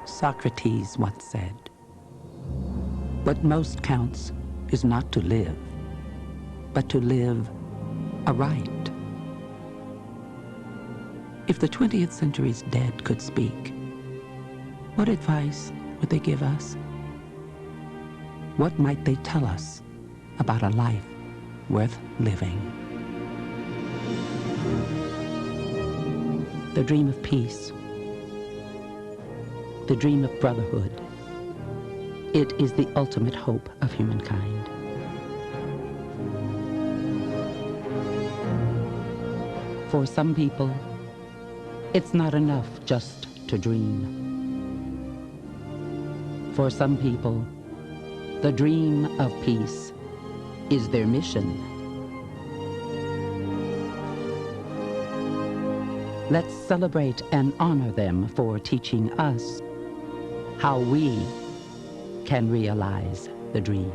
Socrates once said, "What most counts is not to live, but to live aright." If the 20th century's dead could speak, what advice would they give us? What might they tell us about a life worth living? The dream of peace, the dream of brotherhood, it is the ultimate hope of humankind. For some people, it's not enough just to dream. For some people, the dream of peace is their mission. Let's celebrate and honor them for teaching us how we can realize the dream.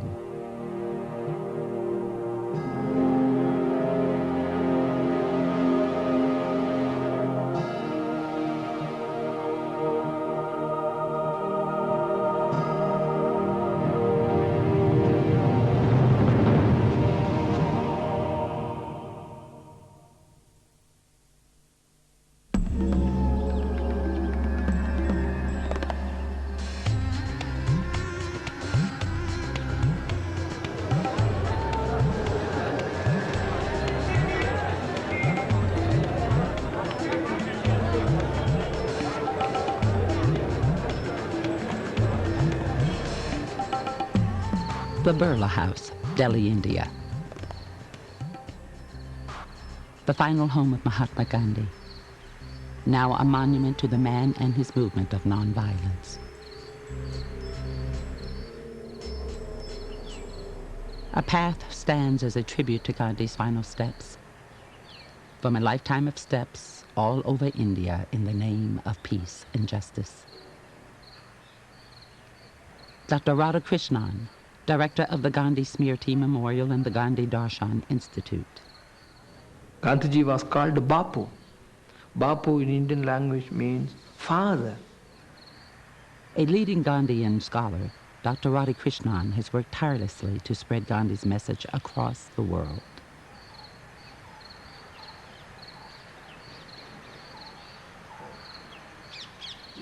The Birla House, Delhi, India. The final home of Mahatma Gandhi, now a monument to the man and his movement of nonviolence. A path stands as a tribute to Gandhi's final steps, from a lifetime of steps all over India in the name of peace and justice. Dr. Radhakrishnan, director of the Gandhi Smriti Memorial and the Gandhi Darshan Institute. Gandhiji was called Bapu. Bapu in Indian language means father. A leading Gandhian scholar, Dr. Radhakrishnan has worked tirelessly to spread Gandhi's message across the world.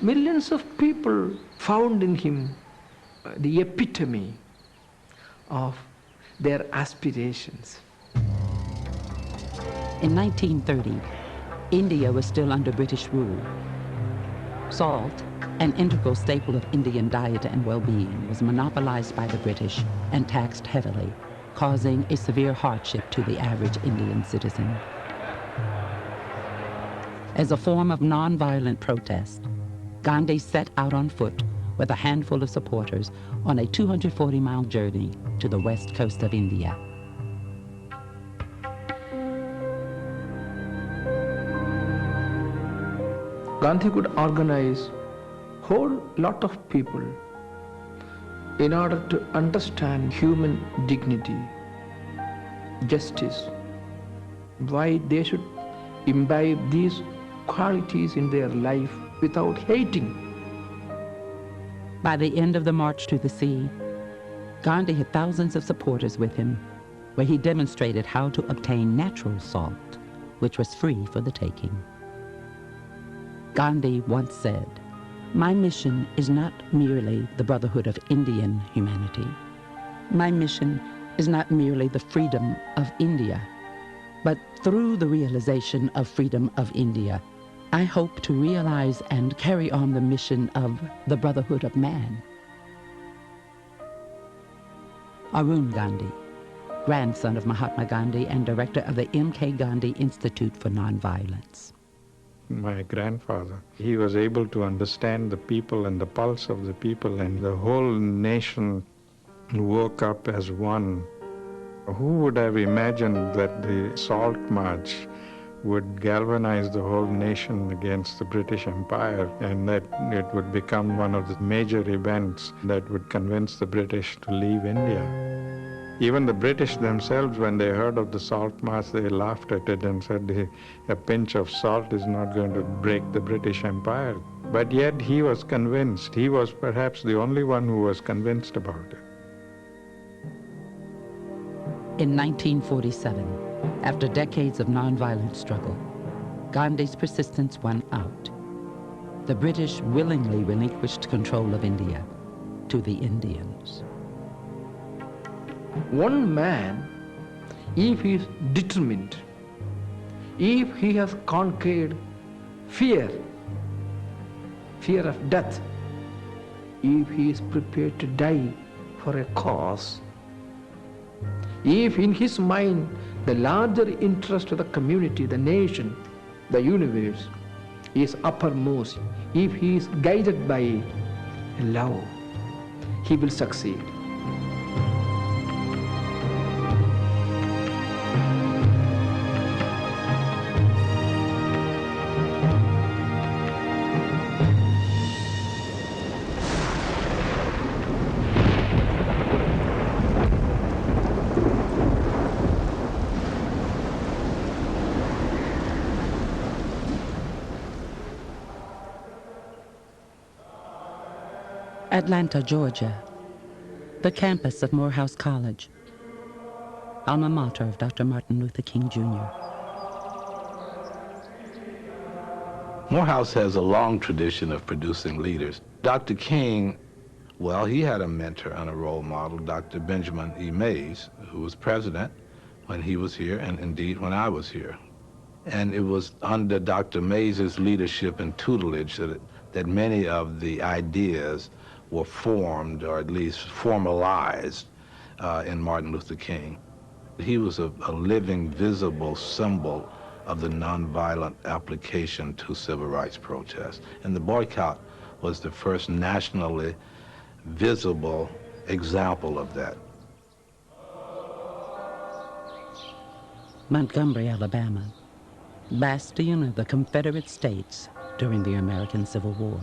Millions of people found in him the epitome of their aspirations. In 1930, India was still under British rule. Salt, an integral staple of Indian diet and well-being, was monopolized by the British and taxed heavily, causing a severe hardship to the average Indian citizen. As a form of nonviolent protest, Gandhi set out on foot with a handful of supporters on a 240-mile journey to the west coast of India. Gandhi could organize whole lot of people in order to understand human dignity, justice, why they should imbibe these qualities in their life without hating. By the end of the March to the Sea, Gandhi had thousands of supporters with him, where he demonstrated how to obtain natural salt, which was free for the taking. Gandhi once said, "My mission is not merely the brotherhood of Indian humanity. My mission is not merely the freedom of India, but through the realization of freedom of India, I hope to realize and carry on the mission of the brotherhood of man." Arun Gandhi, grandson of Mahatma Gandhi and director of the M.K. Gandhi Institute for Nonviolence. My grandfather, he was able to understand the people and the pulse of the people, and the whole nation woke up as one. Who would have imagined that the Salt March would galvanize the whole nation against the British Empire, and that it would become one of the major events that would convince the British to leave India. Even the British themselves, when they heard of the Salt March, they laughed at it and said a pinch of salt is not going to break the British Empire. But yet he was convinced. He was perhaps the only one who was convinced about it. In 1947, after decades of nonviolent struggle, Gandhi's persistence won out. The British willingly relinquished control of India to the Indians. One man, if he is determined, if he has conquered fear of death, if he is prepared to die for a cause, if in his mind the larger interest of the community, the nation, the universe is uppermost, if he is guided by love, he will succeed. Atlanta, Georgia, the campus of Morehouse College, alma mater of Dr. Martin Luther King, Jr. Morehouse has a long tradition of producing leaders. Dr. King, well, he had a mentor and a role model, Dr. Benjamin E. Mays, who was president when he was here, and indeed when I was here. And it was under Dr. Mays' leadership and tutelage that many of the ideas were formed, or at least formalized, in Martin Luther King. He was a living, visible symbol of the nonviolent application to civil rights protests. And the boycott was the first nationally visible example of that. Montgomery, Alabama, bastion of the Confederate States during the American Civil War.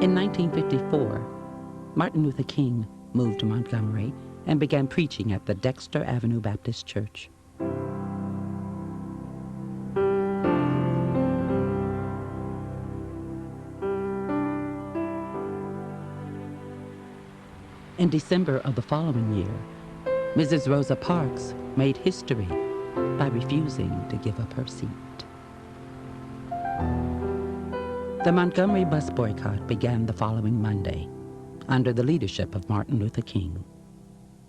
In 1954, Martin Luther King moved to Montgomery and began preaching at the Dexter Avenue Baptist Church. In December of the following year, Mrs. Rosa Parks made history by refusing to give up her seat. The Montgomery bus boycott began the following Monday under the leadership of Martin Luther King.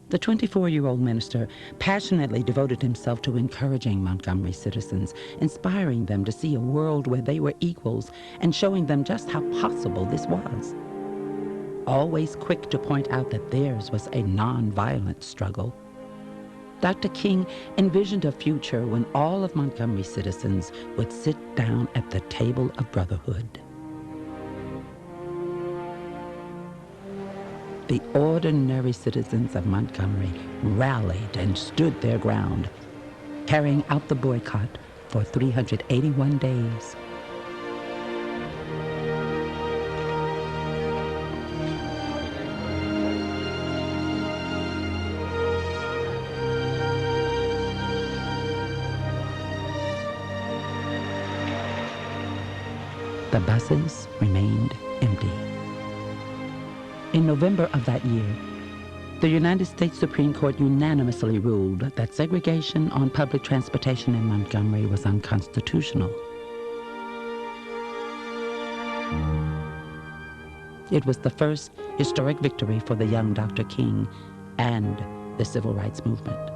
The 24-year-old minister passionately devoted himself to encouraging Montgomery citizens, inspiring them to see a world where they were equals and showing them just how possible this was. Always quick to point out that theirs was a non-violent struggle, Dr. King envisioned a future when all of Montgomery's citizens would sit down at the table of brotherhood. The ordinary citizens of Montgomery rallied and stood their ground, carrying out the boycott for 381 days. The buses remained empty. In November of that year, the United States Supreme Court unanimously ruled that segregation on public transportation in Montgomery was unconstitutional. It was the first historic victory for the young Dr. King and the civil rights movement.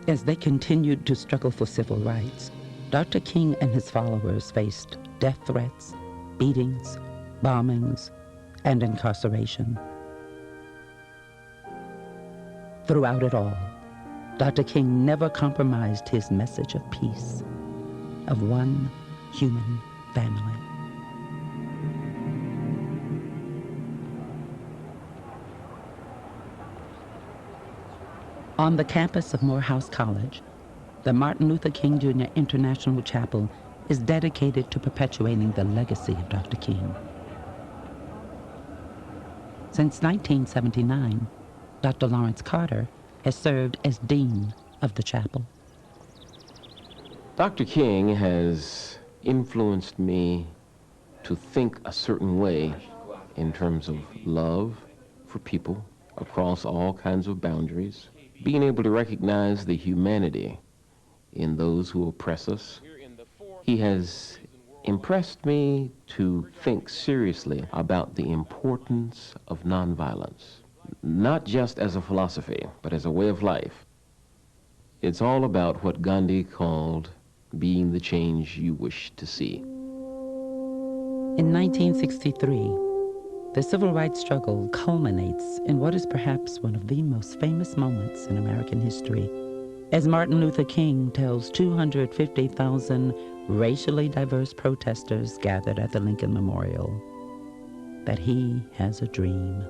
As they continued to struggle for civil rights, Dr. King and his followers faced death threats, beatings, bombings, and incarceration. Throughout it all, Dr. King never compromised his message of peace, of one human family. On the campus of Morehouse College, the Martin Luther King Jr. International Chapel is dedicated to perpetuating the legacy of Dr. King. Since 1979, Dr. Lawrence Carter has served as dean of the chapel. Dr. King has influenced me to think a certain way in terms of love for people across all kinds of boundaries, being able to recognize the humanity in those who oppress us. He has impressed me to think seriously about the importance of nonviolence, not just as a philosophy, but as a way of life. It's all about what Gandhi called being the change you wish to see. In 1963, the civil rights struggle culminates in what is perhaps one of the most famous moments in American history, as Martin Luther King tells 250,000 racially diverse protesters gathered at the Lincoln Memorial that he has a dream.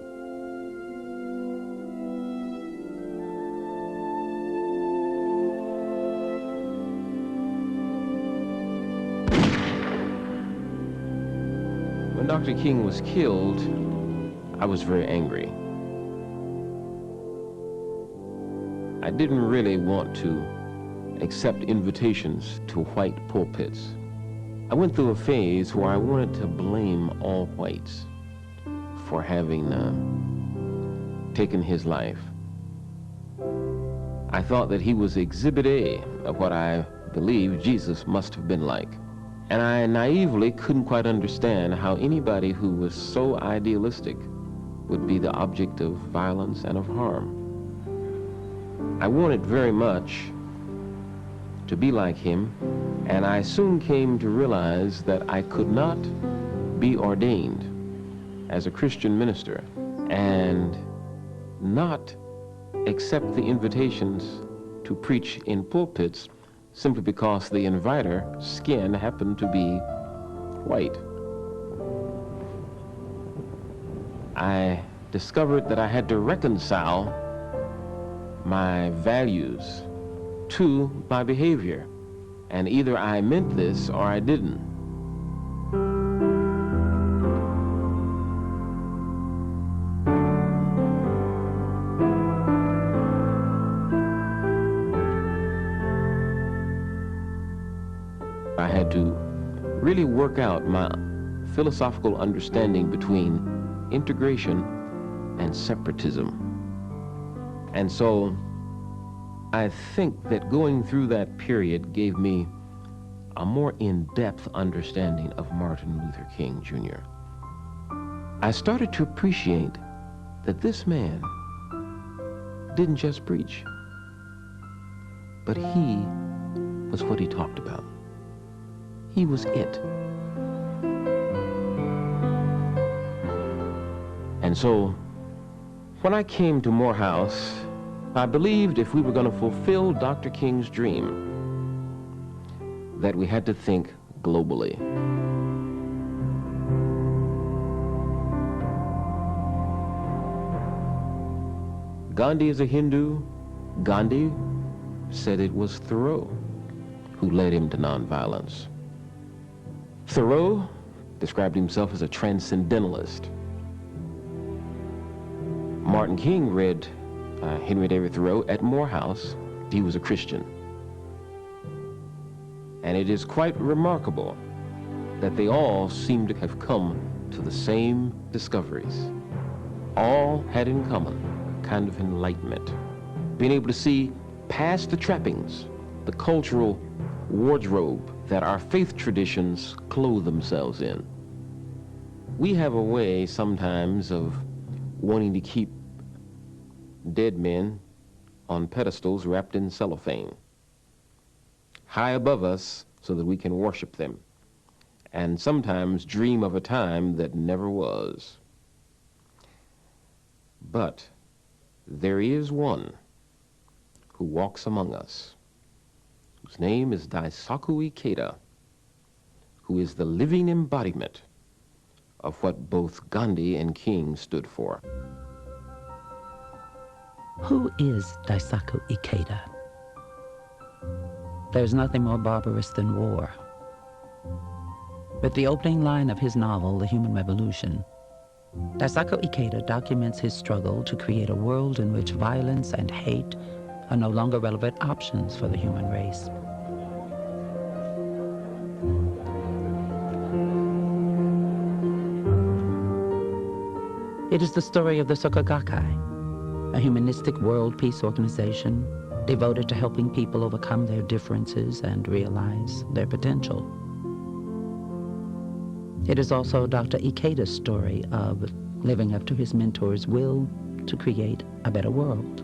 When Dr. King was killed, I was very angry. I didn't really want to accept invitations to white pulpits. I went through a phase where I wanted to blame all whites for having taken his life. I thought that he was Exhibit A of what I believed Jesus must have been like. And I naively couldn't quite understand how anybody who was so idealistic would be the object of violence and of harm. I wanted very much to be like him, and I soon came to realize that I could not be ordained as a Christian minister and not accept the invitations to preach in pulpits simply because the inviter's skin happened to be white. I discovered that I had to reconcile my values to my behavior, and either I meant this or I didn't. I had to really work out my philosophical understanding between integration and separatism. And so I think that going through that period gave me a more in-depth understanding of Martin Luther King Jr. I started to appreciate that this man didn't just preach, but he was what he talked about. He was it. And so, when I came to Morehouse, I believed if we were going to fulfill Dr. King's dream, that we had to think globally. Gandhi is a Hindu. Gandhi said it was Thoreau who led him to nonviolence. Thoreau described himself as a transcendentalist. Martin King read Henry David Thoreau at Morehouse. He was a Christian. And it is quite remarkable that they all seem to have come to the same discoveries. All had in common a kind of enlightenment, being able to see past the trappings, the cultural wardrobe that our faith traditions clothe themselves in. We have a way sometimes of wanting to keep dead men on pedestals wrapped in cellophane, high above us so that we can worship them, and sometimes dream of a time that never was. But there is one who walks among us, whose name is Daisaku Ikeda, who is the living embodiment of what both Gandhi and King stood for. Who is Daisaku Ikeda? There's nothing more barbarous than war. With the opening line of his novel, The Human Revolution, Daisaku Ikeda documents his struggle to create a world in which violence and hate are no longer relevant options for the human race. It is the story of the Soka Gakkai, a humanistic world peace organization devoted to helping people overcome their differences and realize their potential. It is also Dr. Ikeda's story of living up to his mentor's will to create a better world.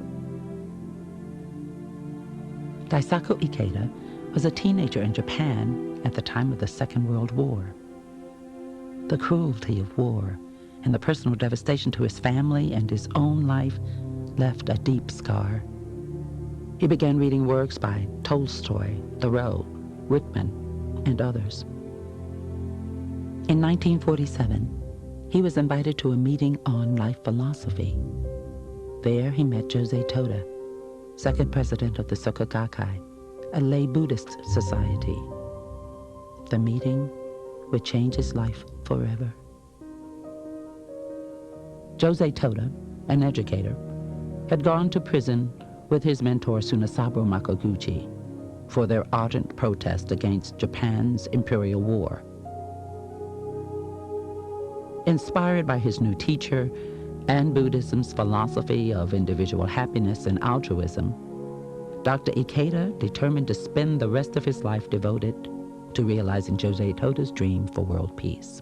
Daisaku Ikeda was a teenager in Japan at the time of the Second World War. The cruelty of war and the personal devastation to his family and his own life left a deep scar. He began reading works by Tolstoy, Thoreau, Whitman, and others. In 1947, he was invited to a meeting on life philosophy. There he met Jose Toda, second president of the Soka Gakkai, a lay Buddhist society. The meeting would change his life forever. Jose Toda, an educator, had gone to prison with his mentor Tsunasaburo Makoguchi for their ardent protest against Japan's imperial war. Inspired by his new teacher and Buddhism's philosophy of individual happiness and altruism, Dr. Ikeda determined to spend the rest of his life devoted to realizing Jose Toda's dream for world peace.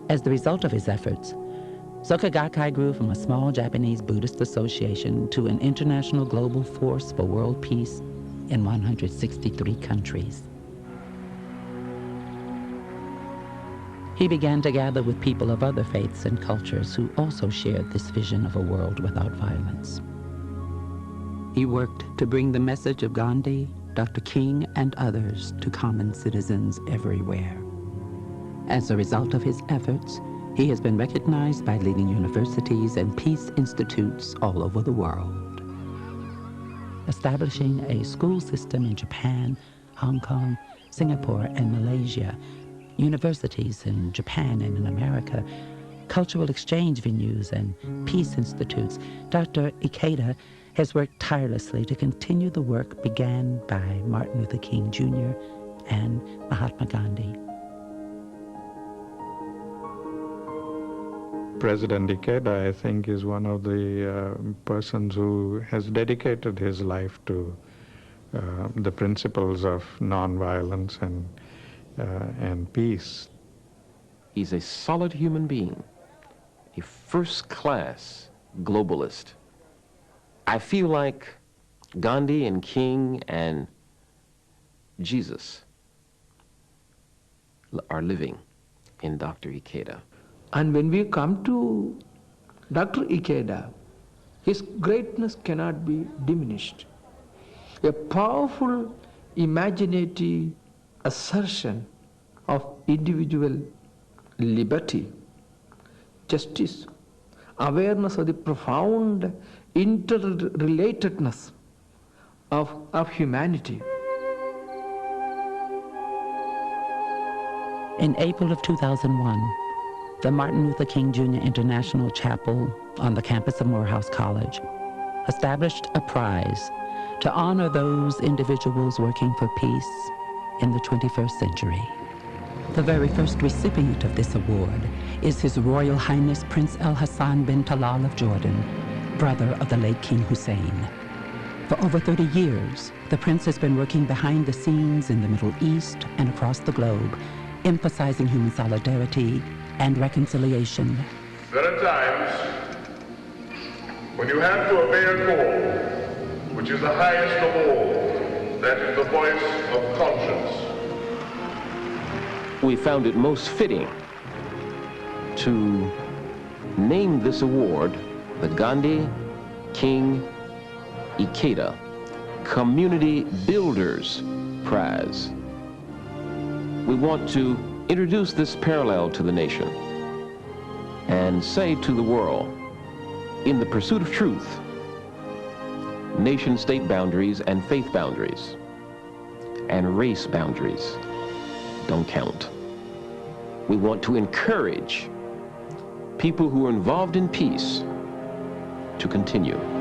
As the result of his efforts, Soka Gakkai grew from a small Japanese Buddhist association to an international global force for world peace in 163 countries. He began to gather with people of other faiths and cultures who also shared this vision of a world without violence. He worked to bring the message of Gandhi, Dr. King, and others to common citizens everywhere. As a result of his efforts, he has been recognized by leading universities and peace institutes all over the world. Establishing a school system in Japan, Hong Kong, Singapore, and Malaysia, universities in Japan and in America, cultural exchange venues, and peace institutes, Dr. Ikeda has worked tirelessly to continue the work began by Martin Luther King Jr. and Mahatma Gandhi. President Ikeda, I think, is one of the persons who has dedicated his life to the principles of nonviolence and peace. He's a solid human being, a first-class globalist. I feel like Gandhi and King and Jesus are living in Dr. Ikeda. And when we come to Dr. Ikeda, his greatness cannot be diminished. A powerful, imaginative assertion of individual liberty, justice, awareness of the profound interrelatedness of humanity. In April of 2001, the Martin Luther King Jr. International Chapel on the campus of Morehouse College established a prize to honor those individuals working for peace in the 21st century. The very first recipient of this award is His Royal Highness Prince Al Hassan bin Talal of Jordan, brother of the late King Hussein. For over 30 years, the prince has been working behind the scenes in the Middle East and across the globe, emphasizing human solidarity and reconciliation. There are times when you have to obey a call, which is the highest of all, that is the voice of conscience. We found it most fitting to name this award the Gandhi King Ikeda Community Builders Prize. We want to introduce this parallel to the nation. and say to the world, in the pursuit of truth, nation-state boundaries and faith boundaries and race boundaries don't count. We want to encourage people who are involved in peace to continue.